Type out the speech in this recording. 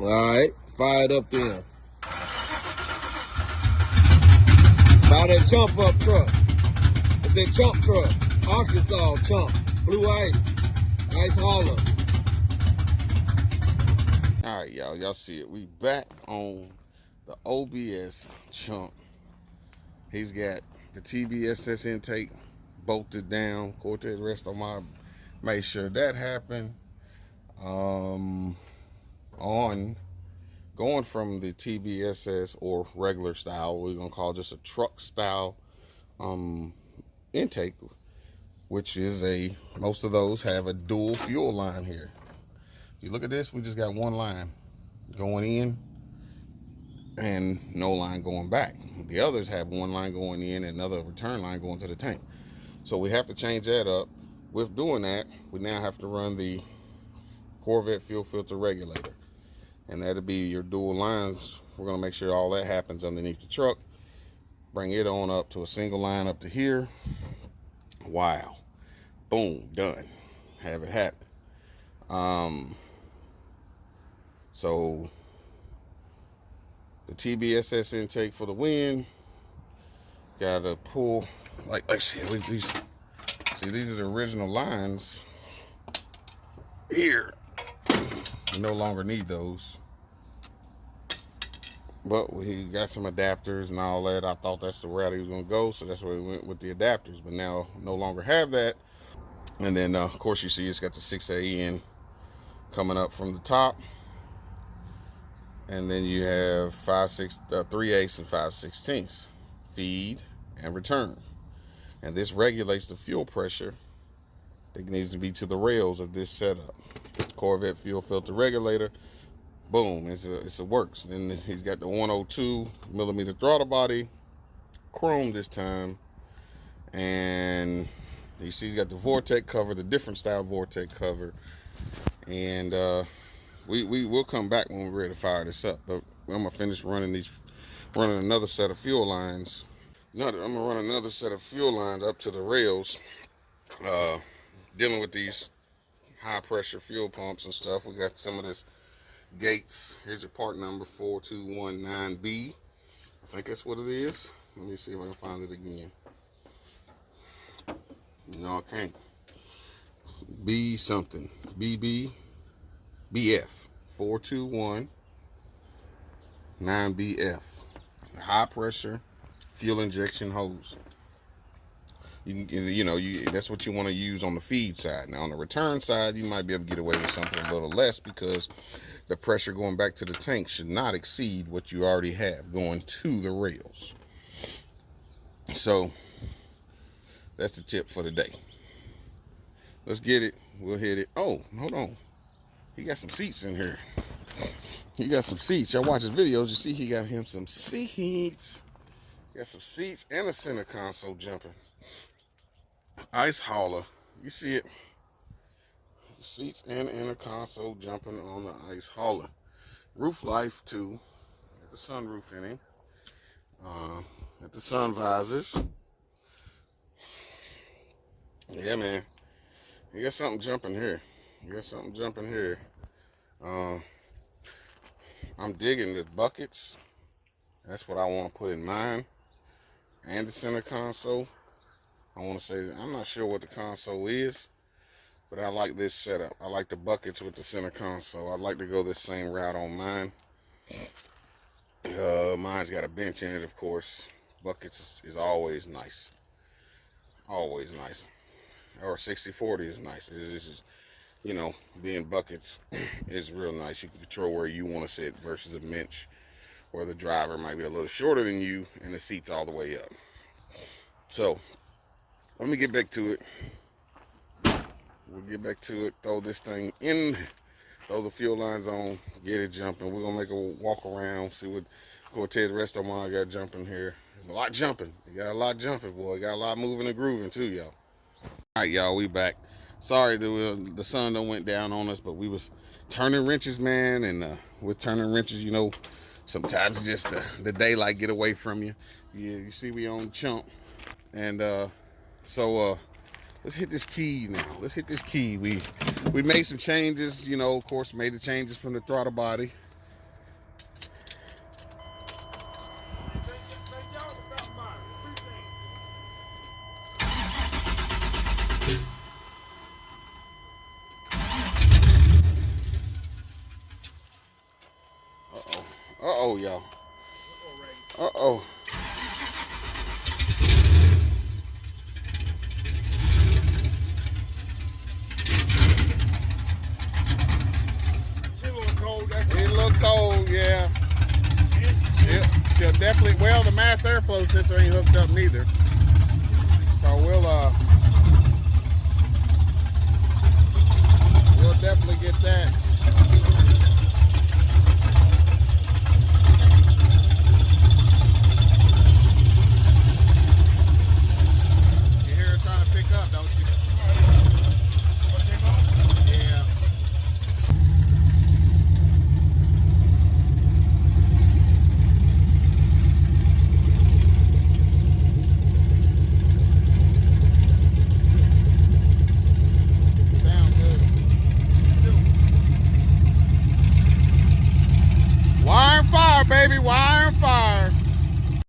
Alright, fire it up then. Fire that chump up truck. It's that chump truck. Arkansas chump. Blue ice. Ice hauler. Alright, y'all see it. We back on the OBS chump. He's got the TBSS intake bolted down. Cortez rest on my, made sure that happened. On going from the TBSS or regular style, we're gonna call just a truck style intake, which is most of those have a dual fuel line here. You look at this, we just got one line going in and no line going back. The others have one line going in and another return line going to the tank. So we have to change that up. With doing that, we now have to run the Corvette fuel filter regulator, and that'll be your dual lines. We're going to make sure all that happens underneath the truck. Bring it on up to a single line up to here. Wow. Boom, done. Have it happen. So the TBSS intake for the wind, gotta pull, like see, these are the original lines here. We no longer need those, but we got some adapters and all that. I thought that's the route he was gonna go, so that's where we went with the adapters, but now no longer have that. And then of course you see it's got the 6AN coming up from the top, and then you have 3/8 and 5/16 feed and return, and this regulates the fuel pressure that needs to be to the rails of this setup. Corvette fuel filter regulator, boom, it's a works. Then he's got the 102 millimeter throttle body, chrome this time, and you see he's got the Vortex cover, the different style Vortex cover, and we will come back when we're ready to fire this up. But I'm gonna finish running another set of fuel lines. I'm gonna run another set of fuel lines up to the rails, dealing with these high pressure fuel pumps and stuff. We got some of this Gates. Here's your part number 4219B. I think that's what it is. Let me see if I can find it again. No, I can't. B something. BF 4219BF. High pressure fuel injection hose. That's what you want to use on the feed side. Now on the return side, you might be able to get away with something a little less, because the pressure going back to the tank should not exceed what you already have going to the rails. So that's the tip for the day. Let's get it. We'll hit it. Oh, hold on. He got some seats in here. He got some seats. Y'all watch his videos, you see he got him some seats. Got some seats and a center console jumping. Ice hauler, you see it. Seats and inner console jumping on the ice hauler. Roof life too. Got the sunroof in him. Got the sun visors. Yeah, man. You got something jumping here. I'm digging the buckets. That's what I want to put in mine. And the center console. I want to say, I'm not sure what the console is, but I like this setup. I like the buckets with the center console. I'd like to go this same route on mine. Mine's got a bench in it, of course. Buckets is always nice. Always nice. Or 60/40 is nice. It's just, being buckets is real nice. You can control where you want to sit versus a bench where the driver might be a little shorter than you and the seat's all the way up. So let me get back to it. We'll get back to it. Throw this thing in. Throw the fuel lines on. Get it jumping. We're going to make a walk around. See what Cortez rest of mine got jumping here. There's a lot jumping. You got a lot jumping, boy. Got a lot moving and grooving too, y'all. All right, y'all. We back. Sorry the sun done went down on us, but we was turning wrenches, man. And with turning wrenches, sometimes just the daylight get away from you. Yeah, you see we on chump. And so let's hit this key now. Let's hit this key. We made some changes, of course, made the changes from the throttle body. Uh-oh, y'all. Uh-oh. It look cold, yeah. She'll definitely, well, the mass airflow sensor ain't hooked up neither. So we'll definitely get that. You hear her trying to pick up, don't you? Yeah. Sound good. Wire and fire, baby, wire